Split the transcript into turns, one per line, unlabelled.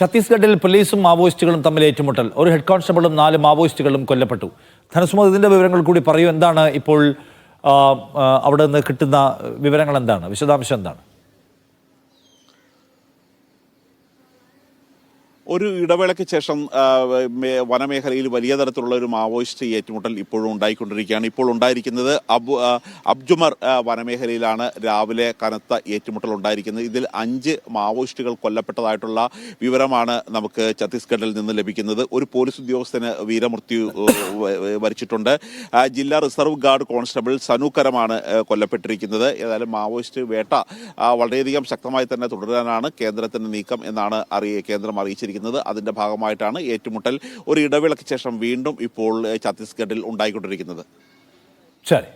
ഛത്തീസ്ഗഡിൽ പോലീസും മാവോയിസ്റ്റുകളും തമ്മിൽ ഏറ്റുമുട്ടൽ. ഒരു ഹെഡ് കോൺസ്റ്റബിളും 4 മാവോയിസ്റ്റുകളും കൊല്ലപ്പെട്ടു. ധനസുമത് ഇതിന്റെ വിവരങ്ങൾ കൂടി പറയൂ. എന്താണ് ഇപ്പോൾ അവിടെ നിന്ന് കിട്ടുന്ന വിവരങ്ങൾ? എന്താണ് വിശദാംശം? എന്താണ്?
ഒരു ഇടവേളയ്ക്ക് ശേഷം വനമേഖലയിൽ വലിയ തരത്തിലുള്ള ഒരു മാവോയിസ്റ്റ് ഏറ്റുമുട്ടൽ ഇപ്പോഴും ഉണ്ടായിക്കൊണ്ടിരിക്കുകയാണ്. ഇപ്പോൾ ഉണ്ടായിരിക്കുന്നത് അബ്ജുമർ വനമേഖലയിലാണ് രാവിലെ കനത്ത ഏറ്റുമുട്ടൽ ഉണ്ടായിരിക്കുന്നത്. ഇതിൽ 5 മാവോയിസ്റ്റുകൾ കൊല്ലപ്പെട്ടതായിട്ടുള്ള വിവരമാണ് നമുക്ക് ഛത്തീസ്ഗഡിൽ നിന്ന് ലഭിക്കുന്നത്. ഒരു പോലീസ് ഉദ്യോഗസ്ഥന് വീരമൃത്യു വരിച്ചിട്ടുണ്ട്. ജില്ലാ റിസർവ് ഗാർഡ് കോൺസ്റ്റബിൾ സനൂക്കരമാണ് കൊല്ലപ്പെട്ടിരിക്കുന്നത്. ഏതായാലും മാവോയിസ്റ്റ് വേട്ട വളരെയധികം ശക്തമായി തന്നെ തുടരാനാണ് കേന്ദ്രത്തിന്റെ നീക്കം എന്നാണ് കേന്ദ്രം അറിയിച്ചിരിക്കുന്നത്. അതിന്റെ ഭാഗമായിട്ടാണ് ഏറ്റുമുട്ടൽ ഒരു ഇടവേളയ്ക്ക് ശേഷം വീണ്ടും ഇപ്പോൾ ഛത്തീസ്ഗഡിൽ ഉണ്ടായിക്കൊണ്ടിരിക്കുന്നത്.
ശരി.